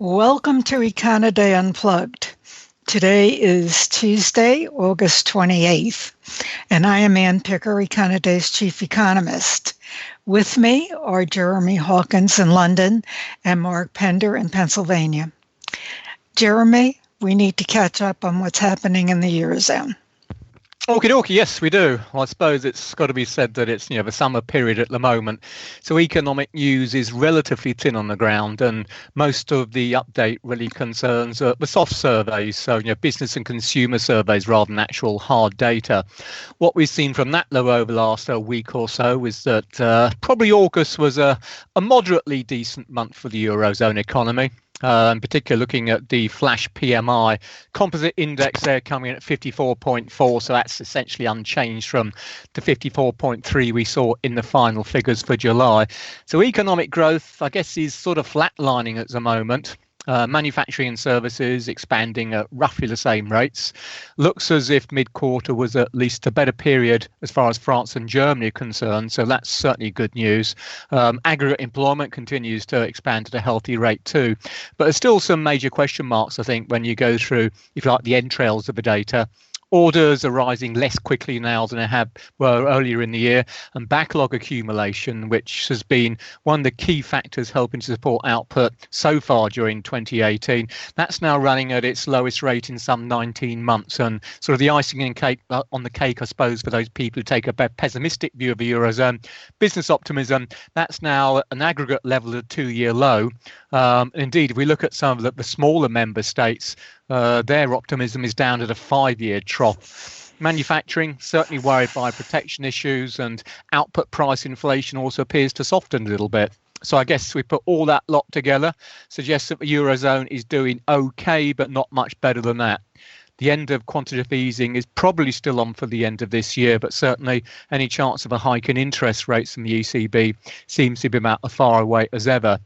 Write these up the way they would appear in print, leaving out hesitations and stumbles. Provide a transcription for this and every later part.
Welcome to Econoday Unplugged. Today is Tuesday, August 28th, and I am Ann Picker, Econoday's chief economist. With me are Jeremy Hawkins in London and Mark Pender in Pennsylvania. Jeremy, we need to catch up on what's happening in the Eurozone. Okie dokie, yes, we do. Well, I suppose it's got to be said that it's the summer period at the moment, so economic news is relatively thin on the ground, and most of the update really concerns the soft surveys, so business and consumer surveys rather than actual hard data. What we've seen from that level over the last week or so is that probably August was a moderately decent month for the Eurozone economy. In particular, looking at the flash PMI composite index there coming in at 54.4, so that's essentially unchanged from the 54.3 we saw in the final figures for July. So economic growth, I guess, is sort of flatlining at the moment. Manufacturing and services expanding at roughly the same rates. Looks as if mid-quarter was at least a better period as far as France and Germany are concerned, so that's certainly good news. Aggregate employment continues to expand at a healthy rate too, but there's still some major question marks, I think, when you go through, if you like, the entrails of the data. Orders are rising less quickly now than they were earlier in the year, and backlog accumulation, which has been one of the key factors helping to support output so far during 2018, that's now running at its lowest rate in some 19 months. And sort of the icing on the cake, I suppose, for those people who take a pessimistic view of the Eurozone, business optimism, that's now an aggregate level of 2-year low. Indeed, if we look at some of the smaller member states, their optimism is down at a 5-year trough. Manufacturing, certainly worried by protection issues, and output price inflation also appears to soften a little bit. So I guess we put all that lot together, suggests that the Eurozone is doing okay, but not much better than that. The end of quantitative easing is probably still on for the end of this year, but certainly any chance of a hike in interest rates from the ECB seems to be about as far away as ever.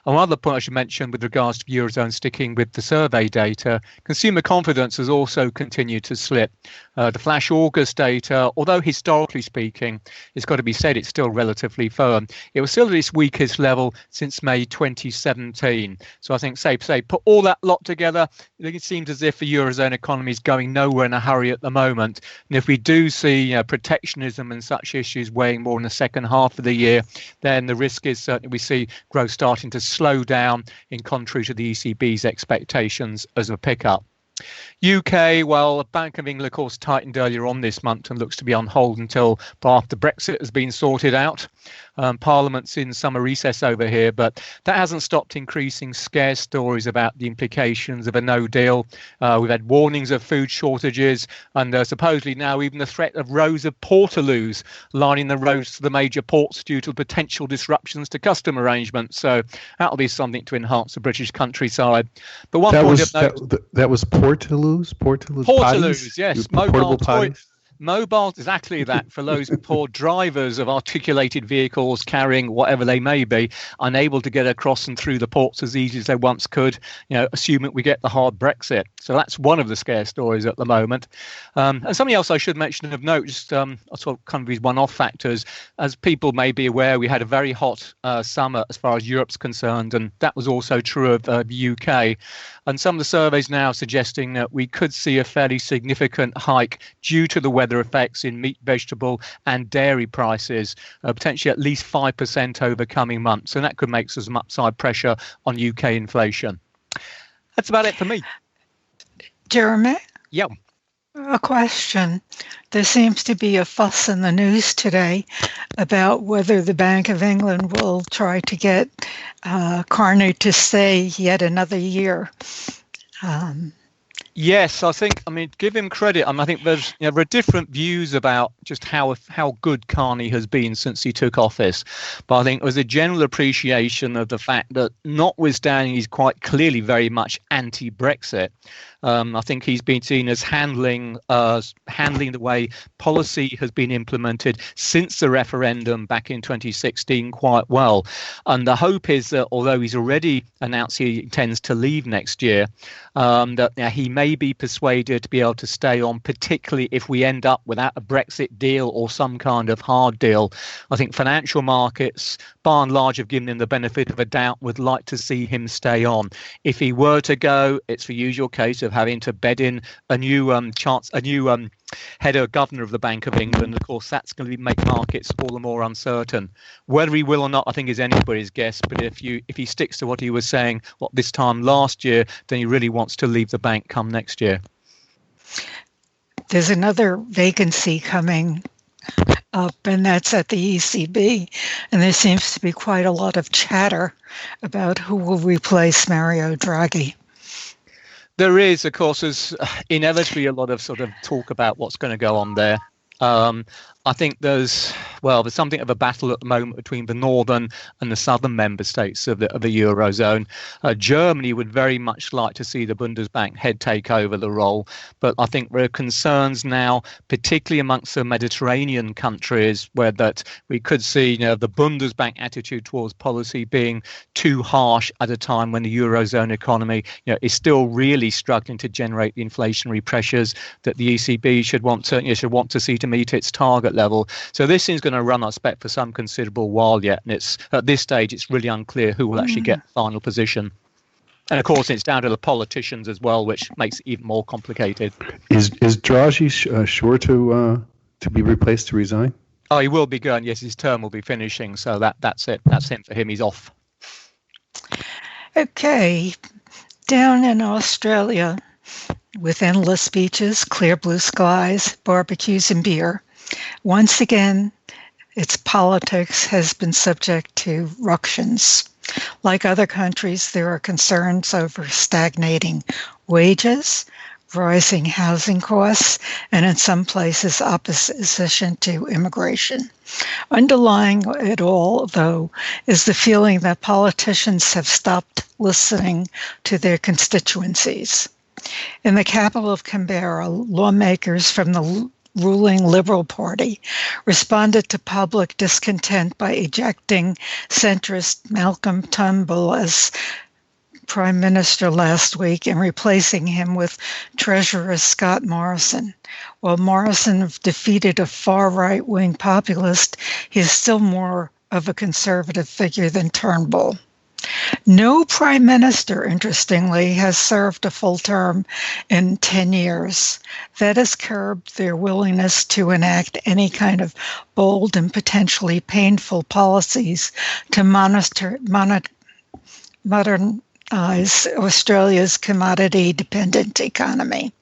And one other point I should mention with regards to Eurozone, sticking with the survey data, consumer confidence has also continued to slip. The flash August data, although historically speaking, it's got to be said it's still relatively firm. It was still at its weakest level since May 2017. So I think safe to say, put all that lot together, it seems as if the Eurozone economy is going nowhere in a hurry at the moment. And if we do see protectionism and such issues weighing more in the second half of the year, then the risk is certainly we see growth starting to slow down in contrary to the ECB's expectations as a pickup. UK, well, the Bank of England, of course, tightened earlier on this month and looks to be on hold until after Brexit has been sorted out. Parliament's in summer recess over here, but that hasn't stopped increasing scare stories about the implications of a no deal. We've had warnings of food shortages, and supposedly now even the threat of rows of portaloos lining the roads to the major ports due to potential disruptions to custom arrangements. So that'll be something to enhance the British countryside. But one point of note, that was portaloos, yes, mobile, exactly that, for those poor drivers of articulated vehicles carrying whatever they may be, unable to get across and through the ports as easy as they once could, assuming we get the hard Brexit. So that's one of the scare stories at the moment. And something else I should mention of note, just sort of kind of these one-off factors. As people may be aware, we had a very hot summer as far as Europe's concerned, and that was also true of the UK. And some of the surveys now suggesting that we could see a fairly significant hike due to the weather effects in meat, vegetable and dairy prices, potentially at least 5% over coming months. And that could make some upside pressure on UK inflation. That's about it for me. Jeremy? Yeah. A question. There seems to be a fuss in the news today about whether the Bank of England will try to get Carney to stay yet another year. Yes, I mean, give him credit. I think there are different views about just how good Carney has been since he took office. But I think there was a general appreciation of the fact that, notwithstanding he's quite clearly very much anti-Brexit, I think he's been seen as handling the way policy has been implemented since the referendum back in 2016 quite well. And the hope is that, although he's already announced he intends to leave next year, that he may may be persuaded to be able to stay on, particularly if we end up without a Brexit deal or some kind of hard deal. I think financial markets, by and large, have given him the benefit of a doubt, would like to see him stay on. If he were to go, it's the usual case of having to bed in a new head of governor of the Bank of England. Of course, that's going to make markets all the more uncertain. Whether he will or not, I think, is anybody's guess. But if he sticks to what he was saying this time last year, then he really wants to leave the bank come next year. There's another vacancy coming up, and that's at the ECB. And there seems to be quite a lot of chatter about who will replace Mario Draghi. There is, of course, there's inevitably a lot of sort of talk about what's going to go on there. I think there's something of a battle at the moment between the northern and the southern member states of the Eurozone. Germany would very much like to see the Bundesbank head take over the role, but I think there are concerns now, particularly amongst the Mediterranean countries, where that we could see the Bundesbank attitude towards policy being too harsh at a time when the Eurozone economy is still really struggling to generate the inflationary pressures that the ECB should want to see to meet its target level. So this is going to run, I expect, for some considerable while yet. And it's at this stage, it's really unclear who will actually get the final position. And of course, it's down to the politicians as well, which makes it even more complicated. Is Draghi sure to be replaced, to resign? Oh, he will be going. Yes, his term will be finishing. So that's it. That's him for him. He's off. Okay. Down in Australia, with endless beaches, clear blue skies, barbecues, and beer, once again, its politics has been subject to ructions. Like other countries, there are concerns over stagnating wages, rising housing costs, and in some places, opposition to immigration. Underlying it all, though, is the feeling that politicians have stopped listening to their constituencies. In the capital of Canberra, lawmakers from the ruling Liberal Party responded to public discontent by ejecting centrist Malcolm Turnbull as Prime Minister last week and replacing him with Treasurer Scott Morrison. While Morrison defeated a far right-wing populist, he is still more of a conservative figure than Turnbull. No prime minister, interestingly, has served a full term in 10 years. That has curbed their willingness to enact any kind of bold and potentially painful policies to modernize Australia's commodity-dependent economy.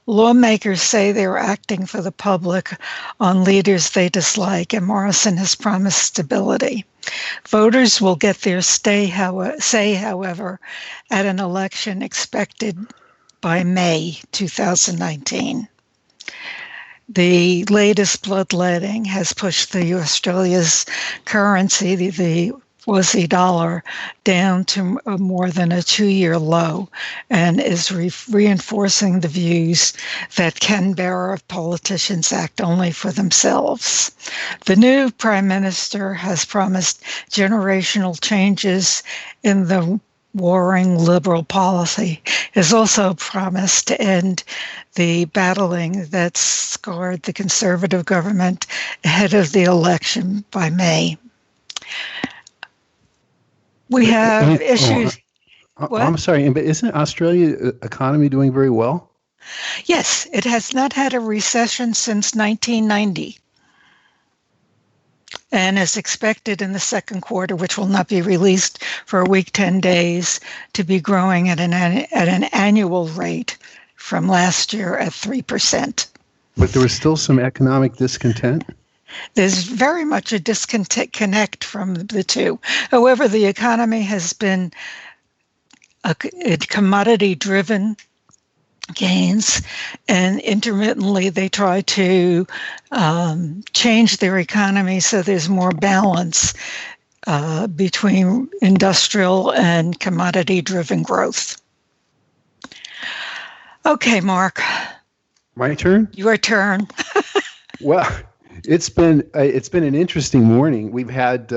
Lawmakers say they are acting for the public on leaders they dislike, and Morrison has promised stability. Voters will get their say, however, at an election expected by May 2019. The latest bloodletting has pushed the Australia's currency, the Aussie dollar, down to more than a 2-year low, and is reinforcing the views that Canberra politicians act only for themselves. The new Prime Minister has promised generational changes in the warring Liberal policy, has also promised to end the battling that scarred the Conservative government ahead of the election by May. We have issues. I'm sorry, but isn't Australia's economy doing very well? Yes, it has not had a recession since 1990. And is expected in the second quarter, which will not be released for a week, 10 days, to be growing at an annual rate from last year at 3%. But there was still some economic discontent? There's very much a disconnect from the two. However, the economy has been a commodity-driven gains, and intermittently they try to change their economy so there's more balance between industrial and commodity-driven growth. Okay, Mark. My turn? Your turn. Well, it's been an interesting morning. We've had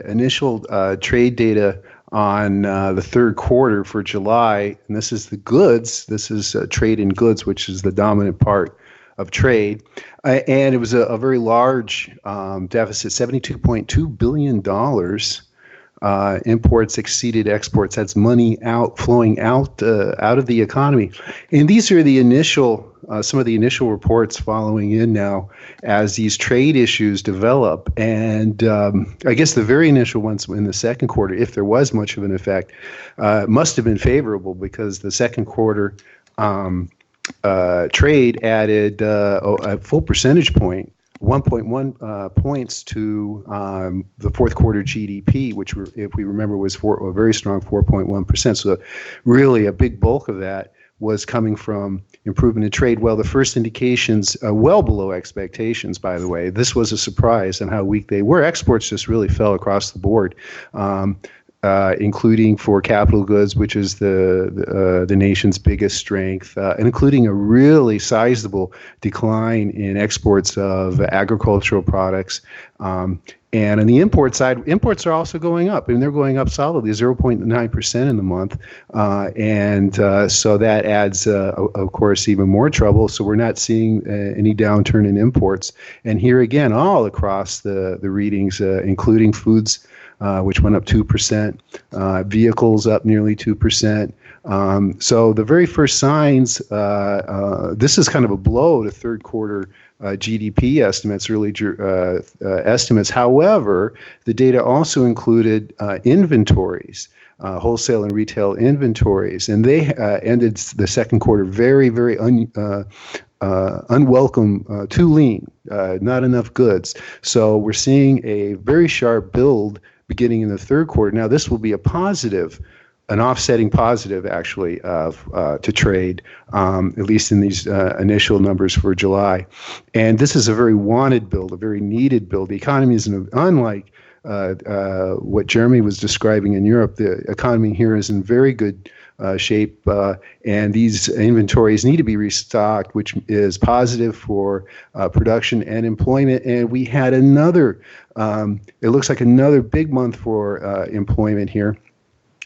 initial trade data on the third quarter for July, and this is the goods. This is trade in goods, which is the dominant part of trade. And it was a very large deficit, $72.2 billion. Imports exceeded exports. That's money flowing out of the economy. And these are the some of the initial reports following in now as these trade issues develop. And I guess the very initial ones in the second quarter, if there was much of an effect, must have been favorable, because the second quarter trade added a full percentage point, 1.1 points to the fourth quarter GDP, which, if we remember, was a very strong 4.1%. So really a big bulk of that was coming from improvement in trade. Well, the first indications, well below expectations, by the way. This was a surprise on how weak they were. Exports just really fell across the board. Including for capital goods, which is the nation's biggest strength, and including a really sizable decline in exports of agricultural products. And on the import side, imports are also going up, and they're going up solidly, 0.9% in the month. So that adds, of course, even more trouble. So we're not seeing any downturn in imports. And here again, all across the readings, including foods, which went up 2%, vehicles up nearly 2%. So the very first signs, this is kind of a blow to third quarter GDP estimates, early estimates. However, the data also included inventories, wholesale and retail inventories, and they ended the second quarter very, very unwelcome, too lean, not enough goods. So we're seeing a very sharp build beginning in the third quarter. Now, this will be a positive, an offsetting positive, actually, to trade, at least in these initial numbers for July. And this is a very wanted build, a very needed build. The economy is unlike what Jeremy was describing in Europe. The economy here is in very good shape, and these inventories need to be restocked, which is positive for production and employment. And we had another, it looks like another big month for employment here.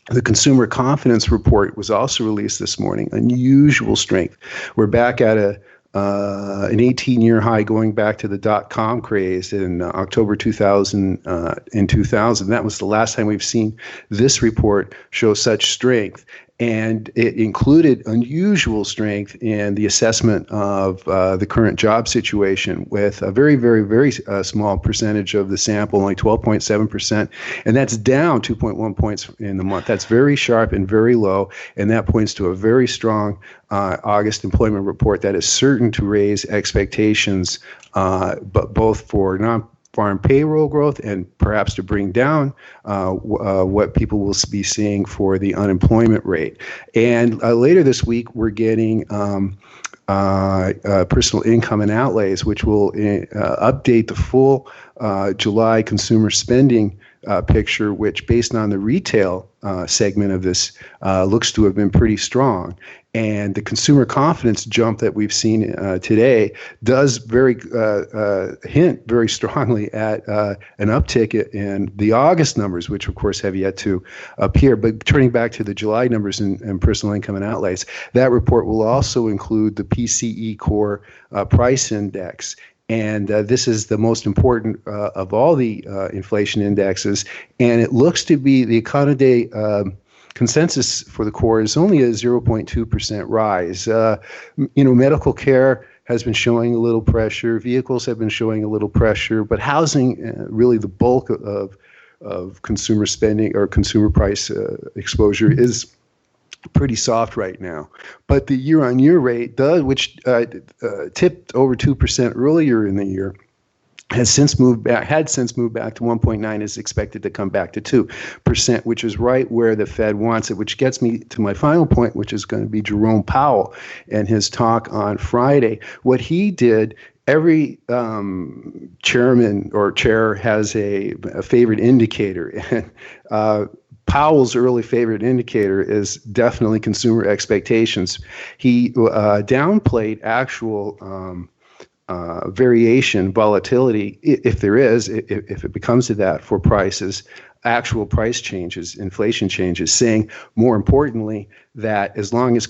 The consumer confidence report was also released this morning. Unusual strength. We're back at an 18-year high, going back to the dot-com craze in October 2000. That was the last time we've seen this report show such strength. And it included unusual strength in the assessment of the current job situation, with a very, very, very small percentage of the sample, only 12.7%. And that's down 2.1 points in the month. That's very sharp and very low. And that points to a very strong August employment report that is certain to raise expectations, but both for non-farm payroll growth and perhaps to bring down what people will be seeing for the unemployment rate. And later this week, we're getting personal income and outlays, which will update the full July consumer spending picture, which, based on the retail segment of this, looks to have been pretty strong. And the consumer confidence jump that we've seen today does hint very strongly at an uptick in the August numbers, which of course have yet to appear. But turning back to the July numbers in personal income and outlays, that report will also include the PCE core price index. And this is the most important of all the inflation indexes. And it looks to be the economy consensus for the core is only a 0.2% rise. Medical care has been showing a little pressure. Vehicles have been showing a little pressure. But housing, really the bulk of consumer spending or consumer price exposure, is pretty soft right now. But the year-on-year rate, which tipped over 2% earlier in the year, had since moved back to 1.9, is expected to come back to 2%, which is right where the Fed wants it, which gets me to my final point, which is going to be Jerome Powell and his talk on Friday. What he did, every chairman or chair has a favorite indicator. And Powell's early favorite indicator is definitely consumer expectations. He downplayed actual variation, volatility, if there is, if it becomes to that, for prices, actual price changes, inflation changes, saying more importantly that as long as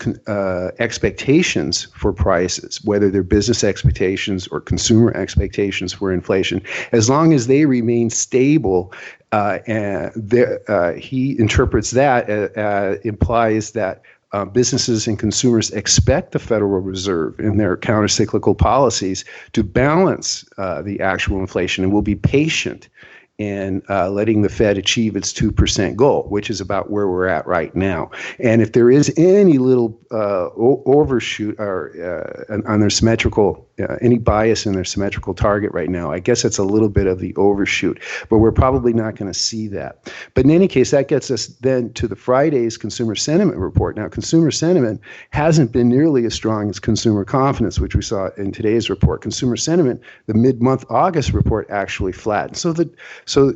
expectations for prices, whether they're business expectations or consumer expectations for inflation, as long as they remain stable, he interprets that implies that businesses and consumers expect the Federal Reserve in their countercyclical policies to balance the actual inflation and will be patient in letting the Fed achieve its 2% goal, which is about where we're at right now. And if there is any little overshoot or on their symmetrical, any bias in their symmetrical target right now, I guess it's a little bit of the overshoot, but we're probably not going to see that. But in any case, that gets us then to the Friday's consumer sentiment report. Now, consumer sentiment hasn't been nearly as strong as consumer confidence, which we saw in today's report. Consumer sentiment, the mid-month August report actually flattened. So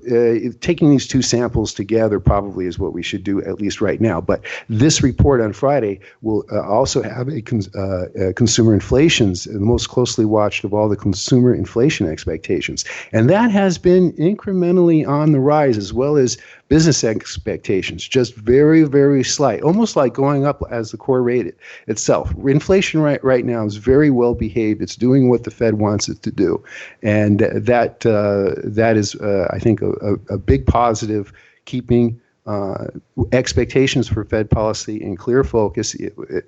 taking these two samples together probably is what we should do, at least right now. But this report on Friday will also have a consumer inflations, the most closely watched of all the consumer inflation expectations. And that has been incrementally on the rise, as well as business expectations, just very, very slight, almost like going up as the core rate itself. Inflation right now is very well behaved. It's doing what the Fed wants it to do. And that is, I think, a big positive, keeping expectations for Fed policy in clear focus,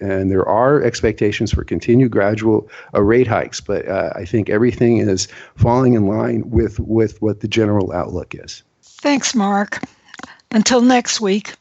and there are expectations for continued gradual rate hikes, but I think everything is falling in line with what the general outlook is. Thanks, Mark. Until next week.